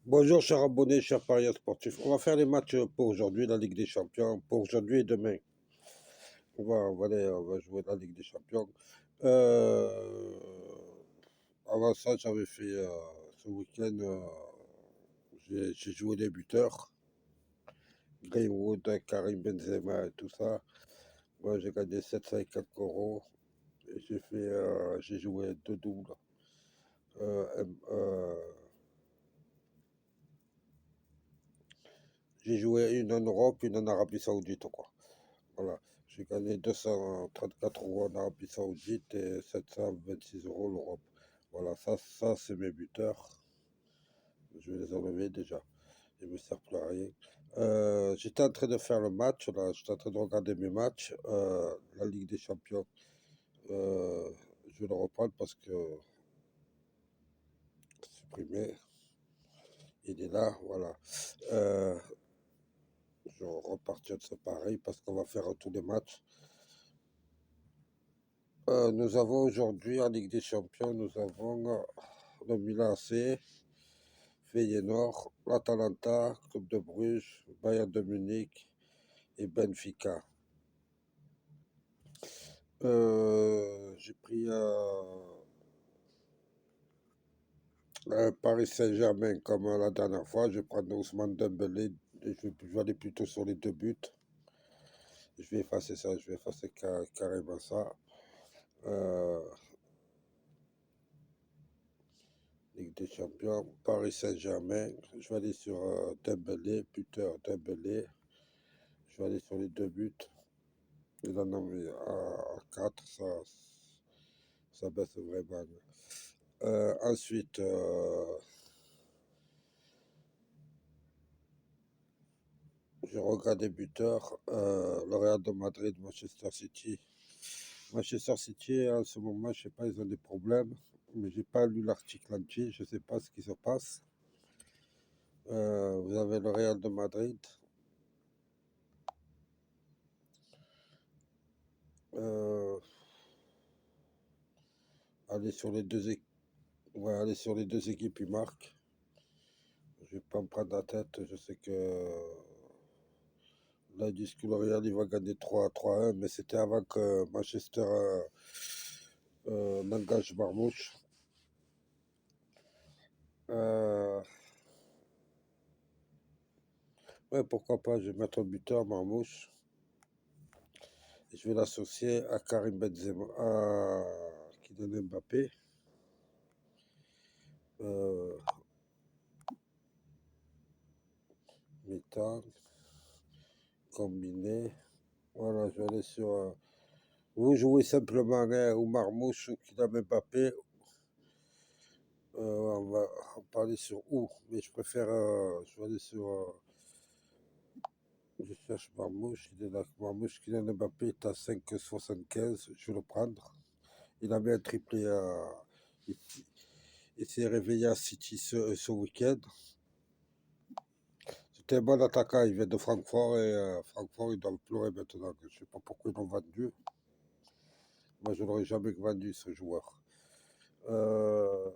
Bonjour, chers abonnés, chers parieurs sportifs. On va faire les matchs pour aujourd'hui, la Ligue des Champions, pour aujourd'hui et demain. On va jouer la Ligue des Champions. Euh, Avant ça, j'avais fait ce week-end, j'ai joué les buteurs, Greenwood, Karim Benzema et tout ça. Moi, j'ai gagné 704 euros et j'ai joué deux doubles. Euh, euh, j'ai joué une en Europe, une en Arabie Saoudite, quoi. Voilà. J'ai gagné 234 euros en Arabie Saoudite et 726 euros l'Europe. Voilà, ça c'est mes buteurs. Je vais les enlever déjà. Ils ne me servent plus à rien. J'étais en train de faire le match, là. J'étais en train de regarder mes matchs. La Ligue des Champions. Euh, je vais le reprendre parce que supprimé. Il est là, voilà. Euh, je vais repartir de ce pareil parce qu'on va faire tous les matchs. Nous avons aujourd'hui en Ligue des Champions, nous avons le Milan AC, Feyenoord, l'Atalanta, Club de Bruges, Bayern de Munich et Benfica. J'ai pris un Paris Saint-Germain comme la dernière fois. Je vais prendre Ousmane Dembélé. Je vais aller plutôt sur les deux buts. Je vais effacer ça, je vais effacer carrément ça. Euh, Ligue des Champions, Paris Saint-Germain. Je vais aller sur Dembélé, buteur Dembélé. Je vais aller sur les deux buts. Il en a mis à 4, ça baisse vraiment. Ensuite, je regarde les buteurs. Le Real de Madrid, Manchester City. Manchester City, en ce moment, je sais pas, ils ont des problèmes. Mais j'ai pas lu l'article entier, je sais pas ce qui se passe. Vous avez le Real de Madrid. Euh, Allez sur les deux équipes. Ouais, aller sur les deux équipes, ils marquent. Je vais pas me prendre la tête. Je sais que là, ils disent que le Real, il va gagner 3-1, mais c'était avant que Manchester n'engage Marmouche. Euh, ouais, pourquoi pas, je vais mettre un buteur, Marmouche. Et je vais l'associer à Karim Benzema, à Kylian Mbappé. Euh, Mi-temps, combiné. Voilà, je vais aller sur. Vous jouez simplement hein, ou Marmouche ou Kylian Mbappé. On va parler sur où, mais je préfère. Je vais aller sur. Je cherche Marmouche. Il est là. Marmouche, Kylian Mbappé est à 5,75. Je vais le prendre. Il a mis un triplé il, il s'est réveillé à City ce week-end. C'était un bon attaquant. Il vient de Francfort et Francfort, ils doivent pleurer maintenant. Je ne sais pas pourquoi ils l'ont vendu. Moi, je n'aurais jamais vendu ce joueur. Euh,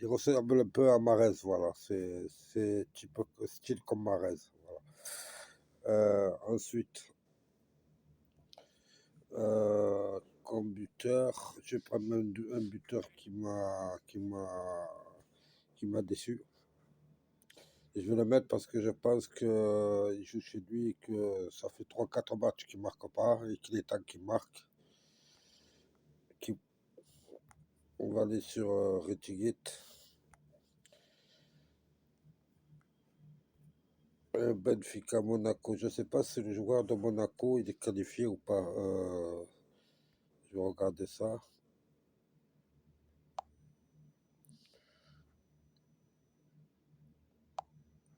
il ressemble un peu à Mahrez, voilà. C'est type style comme Mahrez. Voilà. Ensuite, comme buteur, je vais prendre un buteur qui m'a déçu. Et je vais le mettre parce que je pense qu'il joue chez lui et que ça fait 3 4 matchs qu'il ne marque pas et qu'il est temps qu'il marque. Qui- On va aller sur Retigit. Benfica Monaco. Je ne sais pas si le joueur de Monaco il est qualifié ou pas. Je vais regarder ça.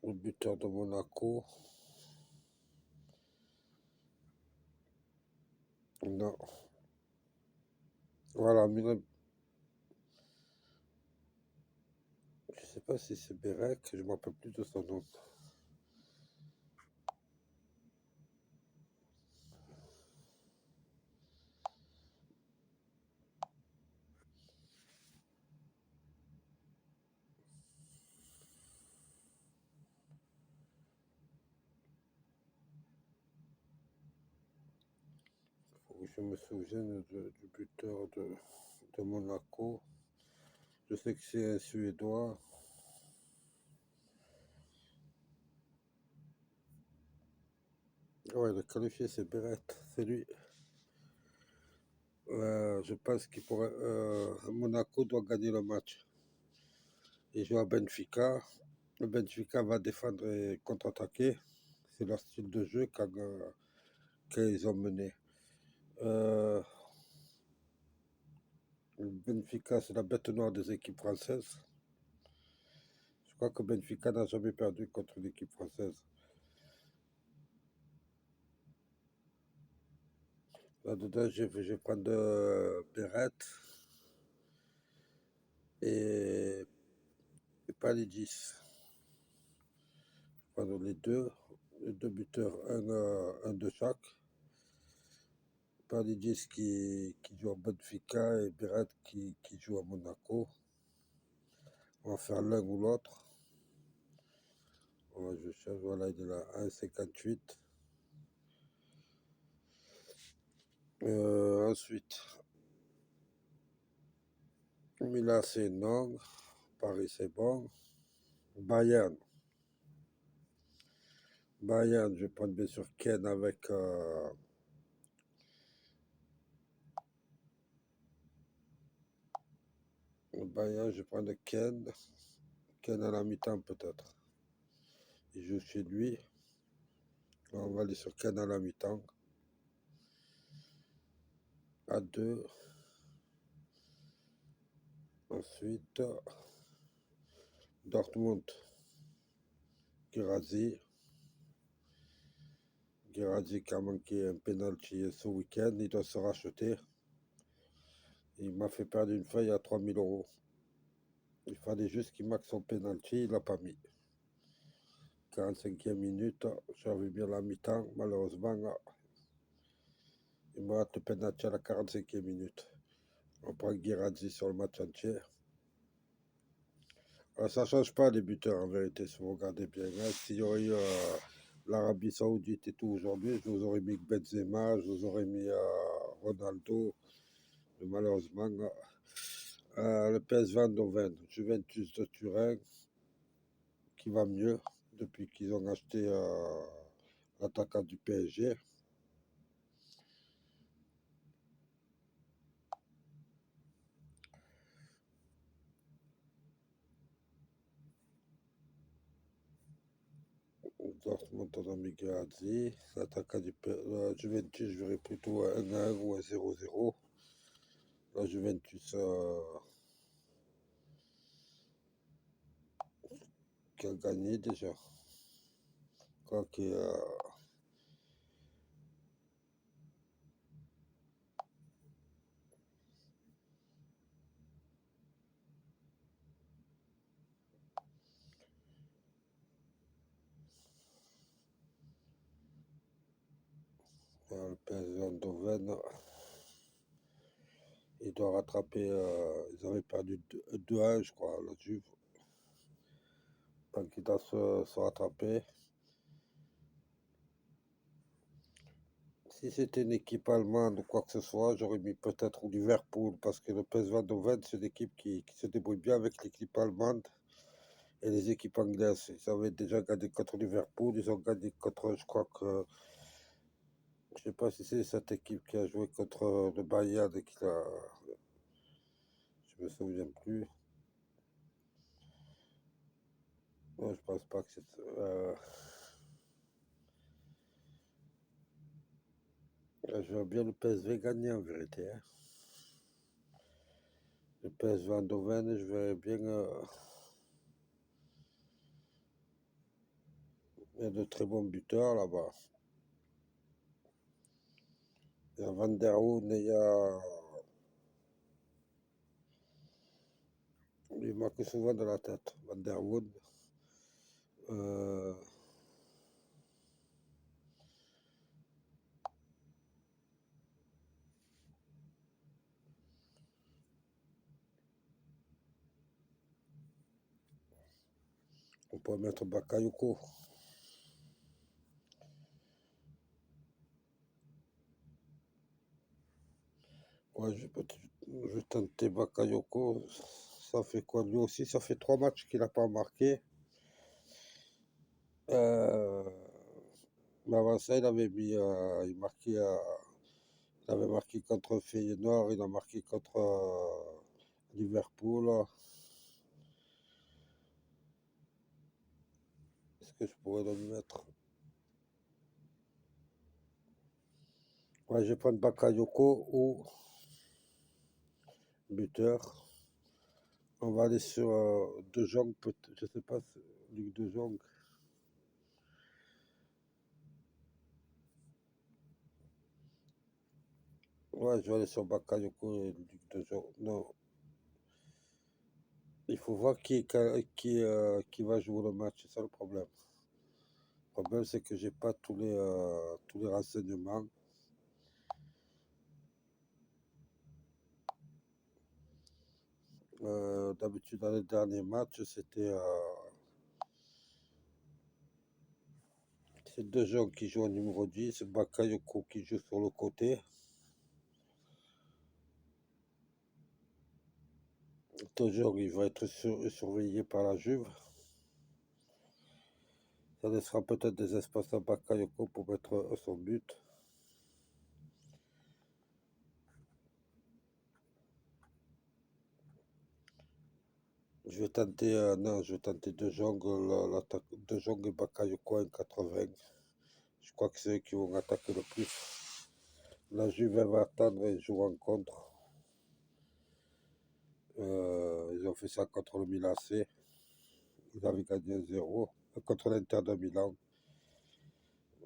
Le buteur de Monaco. Non. Voilà, je ne sais pas si c'est Berek, je ne me rappelle plus de son nom. je me souviens du buteur de Monaco. Je sais que c'est un Suédois. Ouais, le qualifié, c'est Beret, c'est lui. Je pense qu'il pourrait. Monaco doit gagner le match. Ils jouent à Benfica. Le Benfica va défendre et contre-attaquer. C'est leur style de jeu quand ils ont mené. Le Benfica, c'est la bête noire des équipes françaises. Je crois que Benfica n'a jamais perdu contre une équipe française. Là-dedans, je vais prendre Beret et Palidis. Prendre les deux buteurs, un de chaque. Palidis qui joue à Benfica et Beret qui joue à Monaco. On va faire l'un ou l'autre. Je cherche, voilà, il est là, 1,58. Ensuite, Milan, c'est non. Paris, c'est bon. Bayern. Bayern, je vais prendre bien sûr Ken avec. Bayern, je vais prendre Ken. Ken à la mi-temps, peut-être. Il joue chez lui. On va aller sur Ken à la mi-temps. À 2. Ensuite, Dortmund. Guirassy. Guirassy qui a manqué un penalty ce week-end. Il doit se racheter. Il m'a fait perdre une feuille à 3000 euros. Il fallait juste qu'il marque son penalty. Il l'a pas mis. 45e minute. J'avais bien la mi-temps. Malheureusement, il me rate le penalty à la 45e minute. On prend Guirassy sur le match entier. Ça ne change pas les buteurs en vérité, si vous regardez bien. S'il y aurait eu l'Arabie Saoudite et tout aujourd'hui, je vous aurais mis Benzema, je vous aurais mis Ronaldo. Mais malheureusement, le PSV Eindhoven, Juventus de Turin, qui va mieux depuis qu'ils ont acheté l'attaquant du PSG. Dortmund, on a mis Guirassy. L'attaquant du Juventus, je verrais plutôt un 1 ou un 0-0. La Juventus qui a gagné déjà. Quoi que, le PSV Eindhoven, il doit rattraper. Ils avaient perdu 2-1, je crois, la Juve. Donc il doit se rattraper. Si c'était une équipe allemande ou quoi que ce soit, j'aurais mis peut-être Liverpool, parce que le PSV Eindhoven, c'est une équipe qui se débrouille bien avec l'équipe allemande et les équipes anglaises. Ils avaient déjà gagné contre Liverpool, ils ont gagné contre, je crois que, je sais pas si c'est cette équipe qui a joué contre le Bayern et qui a, je me souviens plus. Non, je pense pas que c'est. Je vois bien le PSV gagner en vérité, hein. Le PSV Eindhoven, je verrais bien. Il y a de très bons buteurs là-bas. Il y a Van der Hoen et il y a. Il marque souvent de la tête, Van der Hoen. Euh, on peut mettre Bakayoko. Ouais, je vais tenter Bakayoko. Ça fait quoi lui aussi? Ça fait 3 matchs qu'il n'a pas marqué. Euh, mais avant ça, il avait marqué contre Feyenoord, il a marqué contre Liverpool. Est-ce que je pourrais le mettre? Ouais, je vais prendre Bakayoko ou buteur. On va aller sur De Jong, je sais pas, Luc De Jong. Ouais, je vais aller sur Bakayoko et Luc De Jong. Non, il faut voir qui va jouer le match, c'est ça le problème. Le problème, c'est que j'ai pas tous les renseignements. D'habitude, dans les derniers matchs, c'est De Jong qui joue au numéro 10, Bakayoko qui joue sur le côté. De Jong, il va être surveillé par la Juve. Ça laissera peut-être des espaces à Bakayoko pour mettre son but. Non, je vais tenter De Jong, l'attaque De Jong et Bakayoko en 80. Je crois que c'est eux qui vont attaquer le plus. La Juve elle va attendre et joue en contre. Ils ont fait ça contre le Milan AC. Ils avaient gagné 1-0 contre l'Inter de Milan.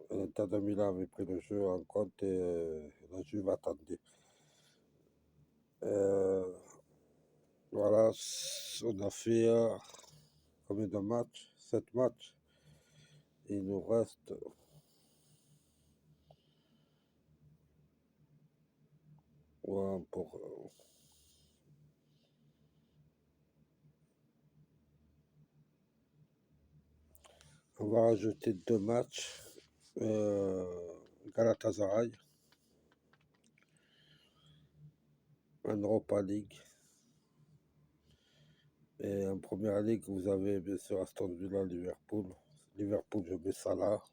L'Inter de Milan avait pris le jeu en compte et la Juve attendait. Euh, voilà, on a fait combien de matchs? 7 matchs. Il nous reste. Ouais, on va rajouter 2 matchs. Galatasaray, en Europa League. Et en Première Ligue, vous avez bien sûr Aston Villa, Liverpool. Liverpool, je mets ça là.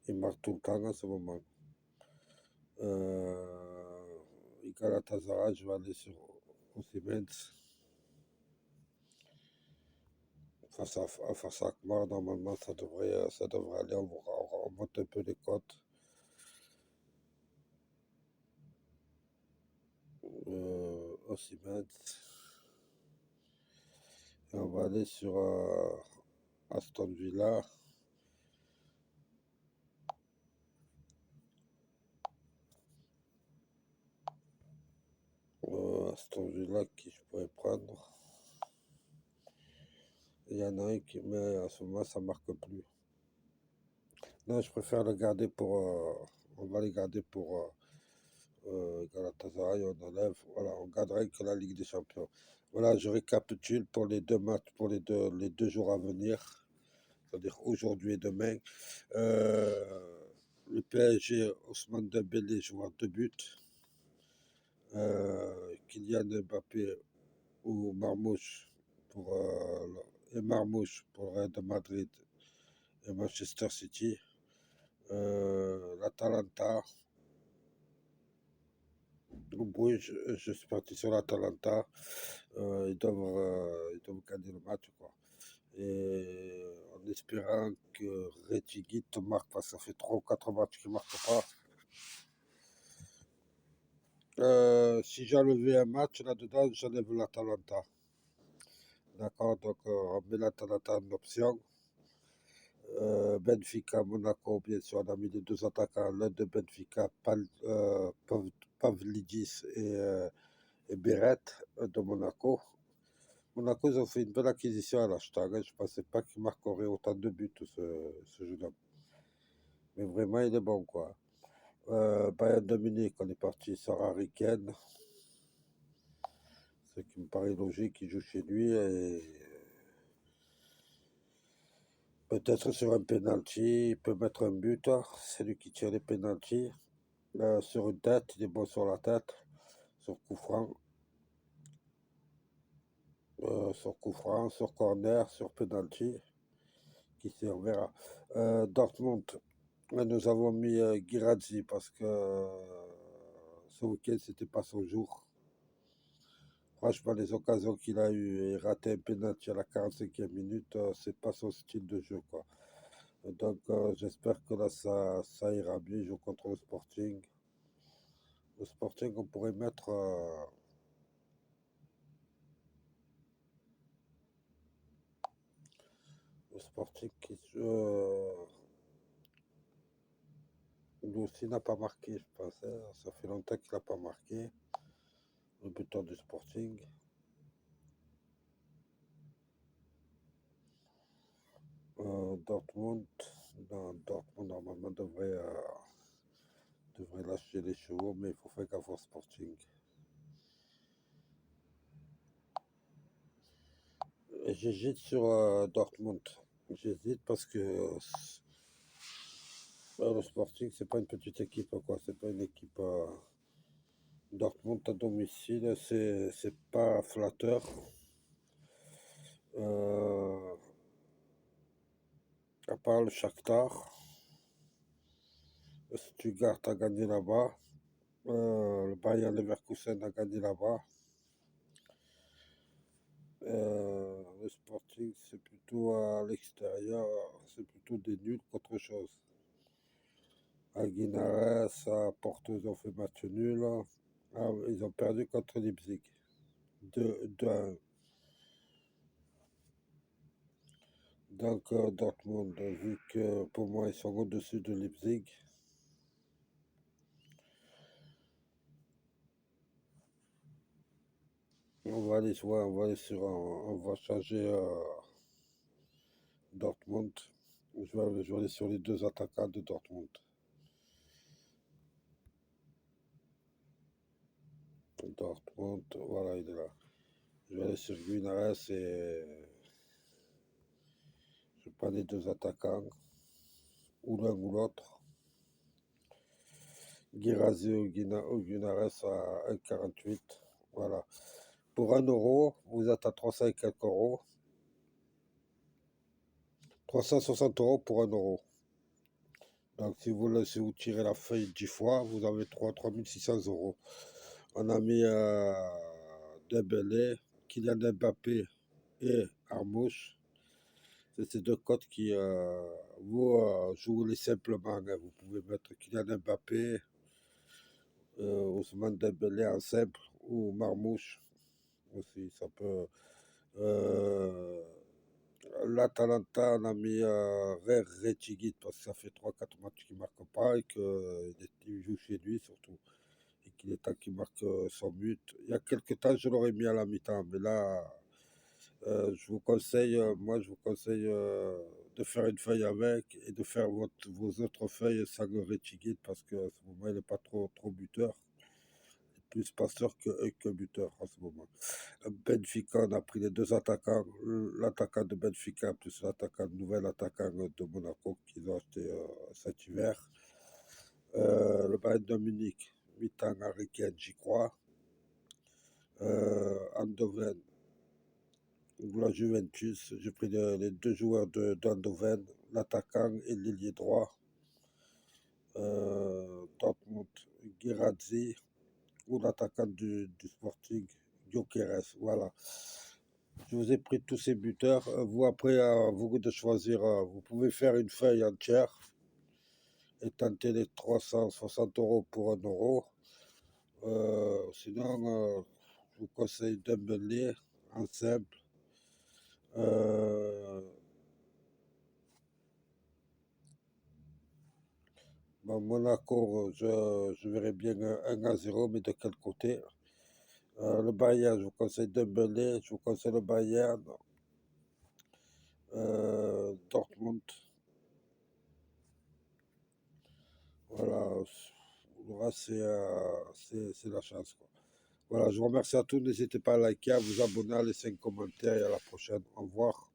Il marque tout le temps en ce moment. Galatasaray, je vais aller sur Osimhen face à Akmar. Normalement, ça devrait aller. On monte un peu les cotes. Osimhen. Et on va aller sur Aston Villa. Aston Villa qui je pourrais prendre. Il y en a un qui, mais à ce moment, ça marque plus. Non, je préfère le garder pour. On va les garder pour Galatasaray. On enlève. Voilà, on gardera que la Ligue des Champions. Voilà, je récapitule pour les 2 matchs, pour les deux jours à venir, c'est-à-dire aujourd'hui et demain. Le PSG, Ousmane Dembélé joue à 2 buts. Kylian Mbappé ou Marmouche pour, Marmouche pour Real de Madrid et Manchester City. L'Atalanta. Oui, je suis parti sur l'Atalanta. Ils doivent gagner le match, quoi. Et en espérant que Retigit marque, parce que ça fait 3 ou 4 matchs qu'il ne marque pas. Si j'enlevais un match là-dedans, j'enlève l'Atalanta. D'accord, donc on met l'Atalanta en option. Benfica, Monaco, bien sûr, on a mis les 2 attaquants, l'un de Benfica, Pavlidis et Beret de Monaco. Monaco, ils ont fait une belle acquisition à l'hashtag. Je ne pensais pas qu'il marquerait autant de buts, ce jeune homme. Mais vraiment, il est bon, quoi. Bayern de Munich, on est parti sur Harry Kane. Ce qui me paraît logique, il joue chez lui. Et peut-être sur un penalty, il peut mettre un but. C'est lui qui tire les penalties. Sur une tête, il est bon sur la tête. sur coup franc, sur corner, sur penalty, qui sait, on verra. Dortmund, nous avons mis Guirassy parce que ce week-end, c'était pas son jour. Franchement, les occasions qu'il a eues et raté un penalty à la 45e minute, c'est pas son style de jeu, quoi. Donc, j'espère que là, ça ira mieux. Il joue contre le Sporting. Le Sporting, on pourrait mettre le Sporting qui lui aussi n'a pas marqué, je pense, hein. Ça fait longtemps qu'il n'a pas marqué. Le buteur du Sporting. Dortmund, non, Dortmund normalement devrait lâcher les chevaux, mais il faut faire gaffe au Sporting. J'hésite sur Dortmund. J'hésite parce que le Sporting, c'est pas une petite équipe, quoi. C'est pas une équipe. Dortmund à domicile, c'est pas flatteur. À part le Shakhtar, Stuttgart a gagné là-bas. Le Bayern Leverkusen a gagné là-bas. Le Sporting, c'est plutôt à l'extérieur, c'est plutôt des nuls qu'autre chose. À Guinares, à Porto, ils ont fait match nul. Ah, ils ont perdu contre Leipzig. 2-1. Donc, Dortmund, vu que pour moi, ils sont au-dessus de Leipzig, on va changer Dortmund. Je vais aller sur les deux attaquants de Dortmund. Dortmund, voilà, il est là. Je vais aller sur Guinares et je prends les deux attaquants, ou l'un ou l'autre. Guirassy ou Guinares à 1,48. Voilà. Pour 1 euro, vous êtes à 300 et quelques euros. 360 euros pour 1 euro. Donc, si vous tirez la feuille 10 fois, vous avez 3600 euros. On a mis Dembélé, Kylian Mbappé et Armouche. C'est ces deux cotes qui vous jouez simplement, hein. Vous pouvez mettre Kylian Mbappé, Ousmane Dembélé en simple ou Marmouche aussi. Ça peut. Euh, L'Atalanta, on a mis Retigit parce que ça fait 3-4 matchs qu'il ne marque pas et qu'il joue chez lui surtout. Et qu'il est temps qu'il marque son but. Il y a quelques temps, je l'aurais mis à la mi-temps, mais là, je vous conseille, je vous conseille de faire une feuille avec et de faire vos autres feuilles sans le Retigit parce qu'à ce moment, il n'est pas trop buteur. Il est plus passeur que buteur en ce moment. Benfica, on a pris les deux attaquants, l'attaquant de Benfica plus nouvel attaquant de Monaco qu'ils ont acheté cet hiver. Le Bayern de Munich, mi-temps Harry Kane, j'y crois. Andoven, la Juventus, j'ai pris les deux joueurs d'Andoven, l'attaquant et l'ailier droit. Dortmund, Guirassy ou l'attaquant du Sporting, Gyökeres, voilà. Je vous ai pris tous ces buteurs. Vous, après, à vous de choisir. Vous pouvez faire une feuille entière et tenter les 360 euros pour 1 euro. Sinon, je vous conseille Dembélé en simple. Monaco, je verrais bien 1-0, mais de quel côté? Le Bayern, je vous conseille Dembélé, je vous conseille le Bayern. Dortmund. Voilà, le reste, c'est la chance, quoi. Voilà, je vous remercie à tous. N'hésitez pas à liker, à vous abonner, à laisser un commentaire et à la prochaine. Au revoir.